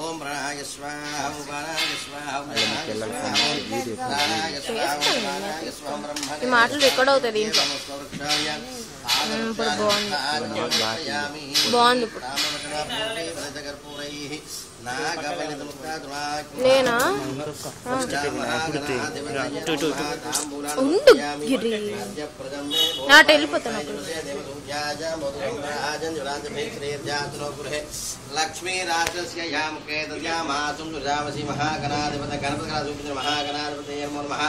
ఓం ప్రాణాయ స్వాహ ప్రాణాయ స్వాహ ప్రాణాయ స్వాహ ఈ మాటలు రికార్డ్ అవుతుంది ఇంట్లో. ఇప్పుడు బాగుంది ఇప్పుడు నేనా ఉండు గిరి నాట వెళ్ళిపోతాను అప్పుడు. లక్ష్మీ రాజస్యాముఖే దద్యామాసుం దుర్జావసి మహాగణాధిపత గణపతి మహాగణాధిపతి నమః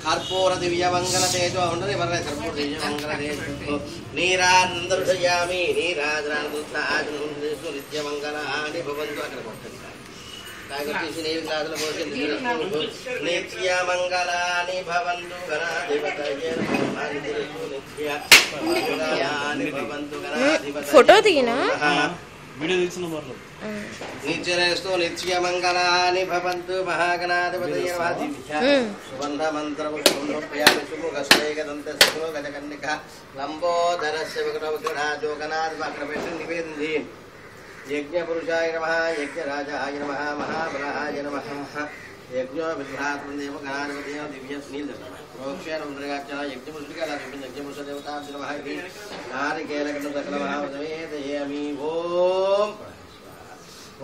కర్పూర దివ్య మంగళ తేజో ఉండని వర కర్పూర దివ్య మంగళ తేజో నీరానందరుషయామి నీరాజనానందృష్ణ నిత్య మంగళాని భవంతు అక్కడ కొట్టండి కాగొచ్చేసి నీరు గ్లాసుల పోసి నిత్య మంగళాని భవంతు గణాధిపతయే నమః నిత్య మంగళాని భవంతు గణాధిపతయే ఫోటో దిగినా వీడియో తీసిన వాళ్ళు నిత్యరేస్తు నిత్య మంగళాని భవంతు మహాగణాధిపతయే నమః సువర్ణ మంత్రముఖ్యామి సుముఖశ్రేగదంత సుఖో గజకన్నిక లంబోదరస్య విగ్రహో గణాధిపతి నివేదించి యజ్ఞ పురుషాయ నమః యజ్ఞరాజాయ నమః మహాబలాయ నమః యజ్ఞో విభ్రాతృదేవ గణాధిపతి దివ్య స్నీల్ ప్రోక్షేణ ముంద్రగాచన యజ్ఞ పురుషుడికి అలా చూపింది యజ్ఞ పురుష దేవతాభ్య నమః ఇది నారికేళకం సకల మహావేదయేమి ఓం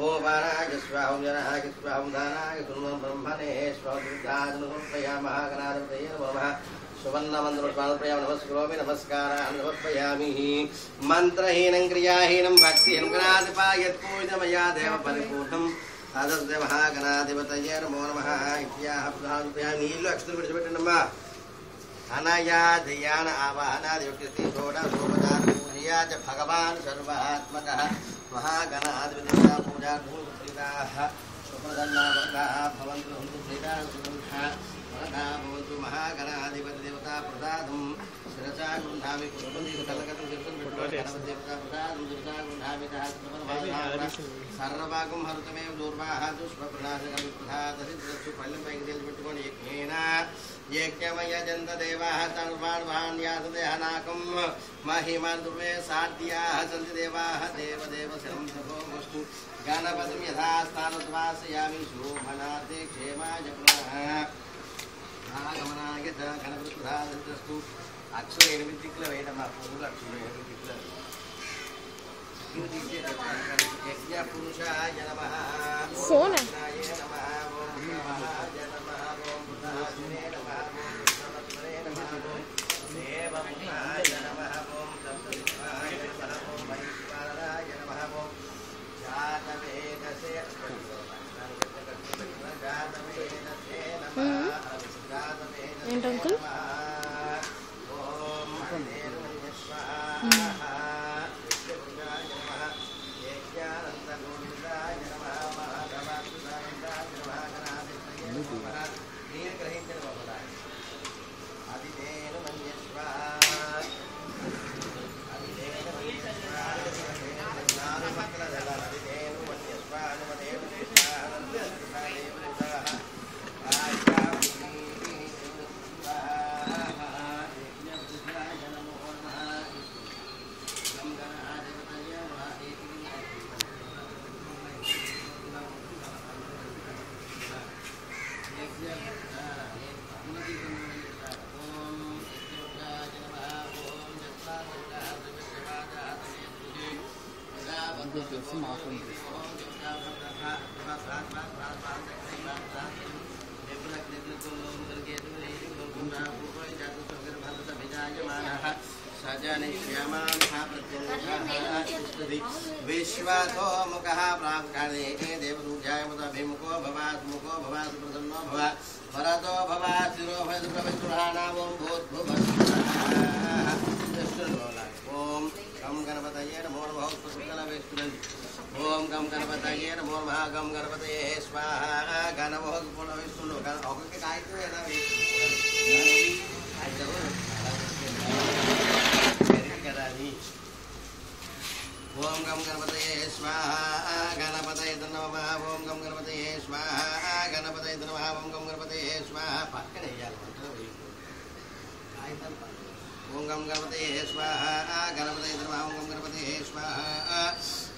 ఓం బాణాయ స్వాహ జనాయ స్వాహ దానాయ సున్నం బ్రహ్మణే స్వాహ దుర్గాజనోపయా మహాగణాధిపతయే నమః సువర్ణ మంత్రప్రయామ నమస్కరోమి నమస్కారాన్ని సమర్పయామి మంత్రహీనం క్రియాహీనం భక్తిహీనం గణాధిపాయత్పూజమయా దేవ పరిపూర్ణం తదస్య మహాగణాధిపతయే నమో నమః ఇత్యాహ ప్రధానోపయామి నీళ్ళు అక్షతలు విడిచిపెట్టండమ్మా అనయా ధ్యాన ఆవాహనాదివృత్తి షోడశోపచార పూజయా చ భగవాన్ సర్వాత్మకః మహాగణాధిపతిగా పూజార్థం సుప్రసన్నావర్గాः భవంతు ప్రీతాः భవంతు మహాగణాధిపతి దేవతా ప్రసాదం శిరసా గృహామి కుటుంబీ కలకతం గణపతి దేవతా ప్రసాదం శిరసా గృహామి సర్వభాగం హరుతమేవ దూర్వాహ దుష్ప్రనాశకృధాదశు పల్లెం పైకి తెలిపెట్టుకొని యజ్ఞేన యజ్ఞమయ జంత దేవాః సర్వాణ్యాసదేహనాకం మహిమర్దువే సాధ్యాః సంతి దేవాః దేవదేవ శరం ప్రభోస్తు గణపతిం యథాస్థానద్వాసయామి శోభనార్థే క్షేమాయ పునః ఆగమనాయ గణపతి ప్రధానస్తు అక్షర 8 దిక్కుల వేయడమా పురుగు అక్షర 8 దిక్కుల యజ్ఞ పురుషాయ నమః ఫోన్ ఏంటి అంకుల్ विश्वासो मुखः प्राक्काले देवरूढ्याय मुखो भवात्मुखो भवात् प्रसन्नो भव भरतो भवात् शिरो भवद्प्रविष्टुराणामो ओम गम गणपतये नमो नमः पुष्कलवेष्टुरन् ओम गम गणपतये नमो नमः गम गणपतये स्वाहा गणमोह पुनवेष्टुनो गण ओके कायतो है ना ओम गम गणपतये स्वाहा गणपतये नमः ओम गम गणपतये स्वाहा गणपतये नमः ओम गम गणपतये स्वाहा पक्कने यार ओम गम गणपतये स्वाहा गणपतये नमः ओम गम गणपतये स्वाहा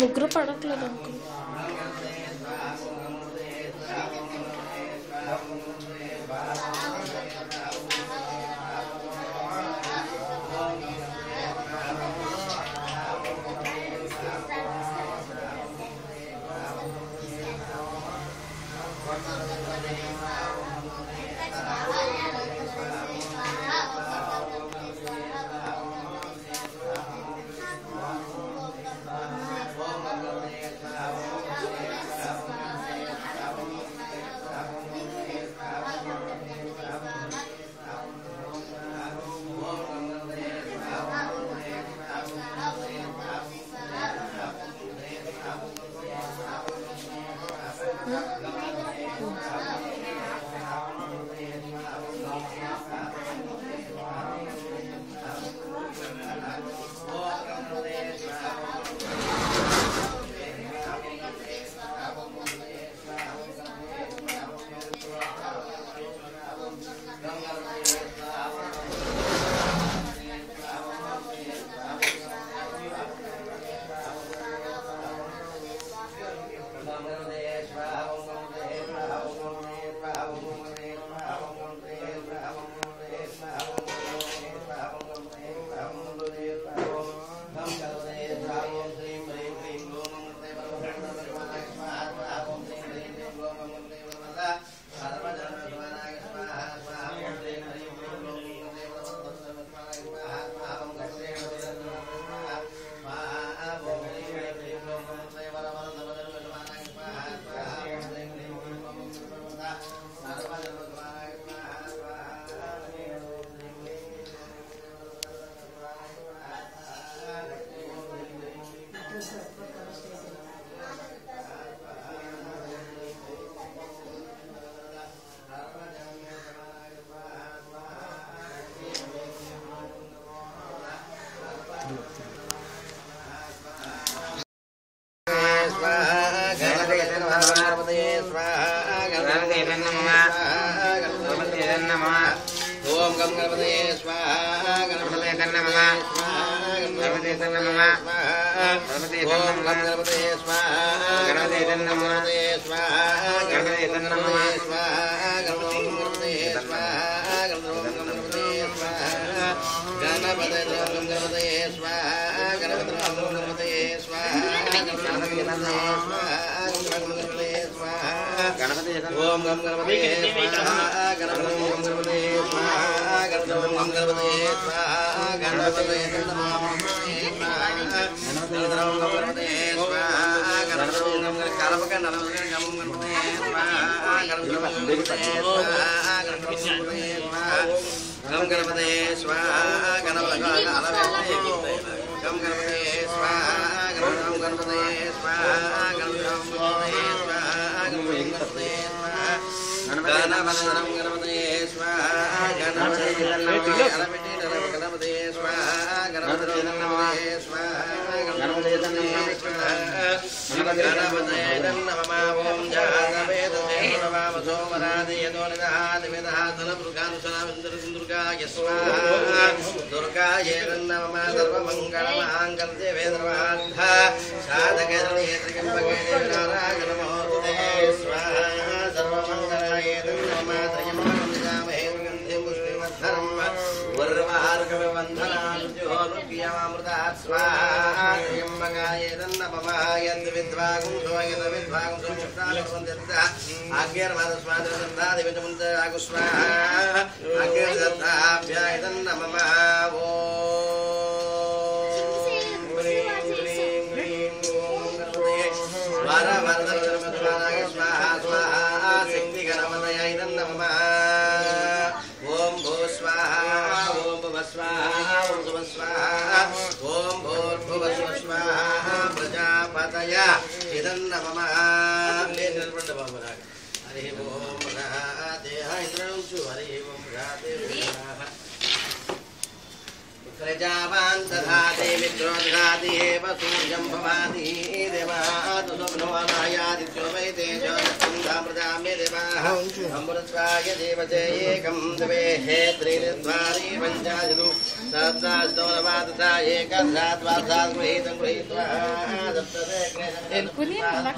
ముగ్గురు పడట్లేదు అంకుల్.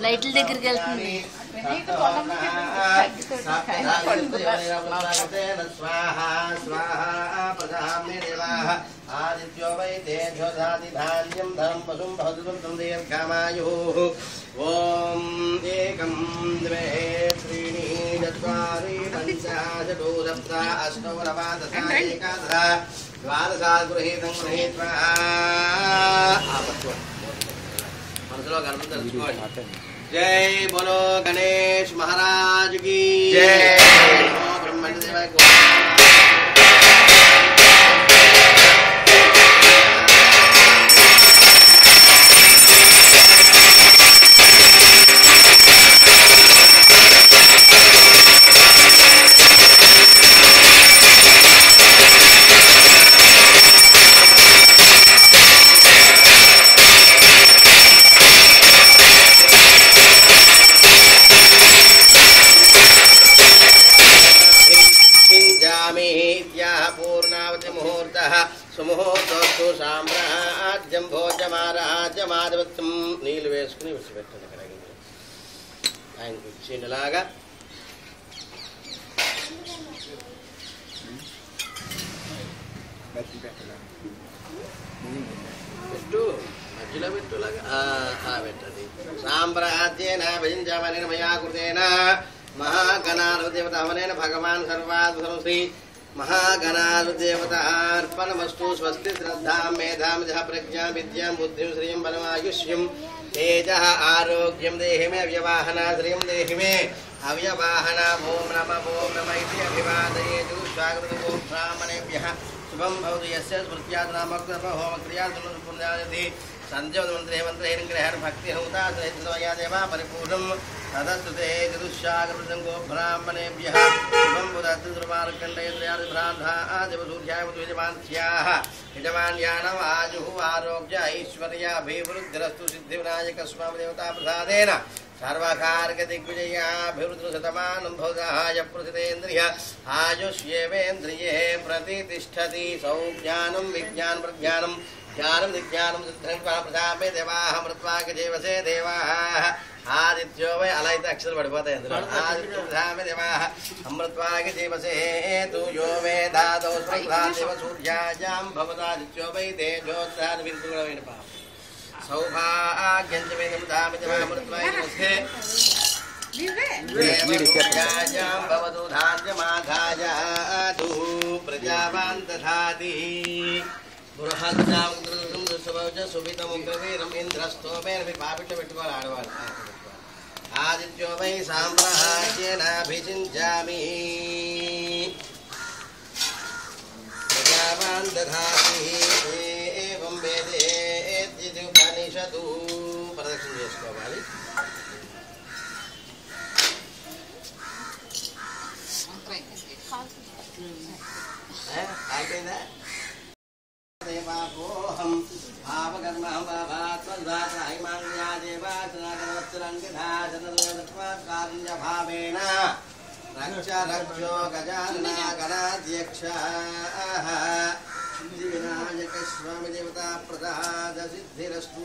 లైట్ల దగ్గరికి వెళ్తుంది స్వాహా స్వాహా ప్రజామ్ని దేవాః ఆదిత్యో వై తేజో దాతి ధాన్యం ధనం పశుం భవతుం దీర్ఘమాయుః ఓం ఏకం ద్వే త్రీణి చత్వారి పంచ షటు సప్త అష్టౌ నవ దశ ఏకాదశ ద్వాదశ గృహీతం గృహీత్వా మనసులో గర్భం తెలుసుకోండి. जय बोलो गणेश महाराज की जय। ब्रह्मण्य देवाय को సుముహూర్తోస్తు సామ్రాజ్యం భోజమారాజ్యమాధిపత్యం నీళ్ళు వేసుకుని విడిచిపెట్టండి. అక్కడ ఆయనకు ఇచ్చిండులాగా పెట్టు మధ్యలో పెట్టులాగా పెట్టండి. సామ్రాజ్యేన భజించమనేన మయా కృతేన మహాగణాధిపతమనేన భగవాన్ సర్వాత్మ శ్రీ महागणाधिदेवतार्पणमस्तु स्वस्ति श्रद्धां मेधां जः प्रज्ञां विद्यां बुद्धिं श्रियं बलमायुष्यं तेजः आरोग्यं देहि मे अव्यवाहना श्रियं देहि मे अव्यवाहना ओम नमः इति अभिवादयेतु स्वागतं ब्राह्मणेभ्यः शुभं भवतु यस्य स्मृत्यादनामकृत होमक्रियादनुपुण्यादि संजयमन्त्रे मन्त्रहेरङ्ग्रहण भक्तिहौता श्रेष्ठया देवा परिपूर्णं तदस्तुते चतुष्यागृतं गो ब्राह्मणेभ्यः शुभं बुधत्तु दुर्मार्कण्डयन्द्रयादिभ्रान्धादिवसूर्याय यजमान्स्याः यजमान्यानम् आयुः आरोग्य ऐश्वर्याभिवृद्धिरस्तु सिद्धिविनायकस्वामी देवताप्रसादेन सर्वकारकदिग्विजयाभिवृद्धिशतमानं भवदाय प्रथितेन्द्रिय आयुष्येवेन्द्रिये प्रतिष्ठति सौज्ञानं विज्ञानं प्रज्ञानं ज्ञानं विज्ञानं प्रजापे देवाः मृत्वाक जीवसे देवाः आदित्यो वै अला इति अक्षर पडिपोताయి అందులో आदित्यो प्रजापे देवाः अमृत्वाक जीवसे तु यो वेदादौ स्प्रधादेव सूर्यायां भवदादित्यो वै तेजोत्साद विरुद्धगुणवेण पाप सौभाग्यं च मे नमतामिति मृत्वाय नमस्ते सूर्यायां भवतु धान्यमाधाय तु प्रजावान् दधाति सुभितमुग्रवीरम् इंद्रस्तोमेन पापिट पेट्टुकोवाली आडवाళ్ళు आदित्यो वै साम्राज्येनाभिषिञ्चामि प्रजावान् दधाति एवं वेदेति उपनिषदु प्रदक्षिణ చేసుకోవాలి. అయిపోయిందా? देवापोहं भावकर्मं भावात्मद्वात्महिमान्या देवासनागरवत्सरङ्गधासनत्वाकार्यभावेन रक्ष रक्षो गजानना गणाध्यक्षः विनायकस्वामी देवता प्रसाद सिद्धिरस्तु.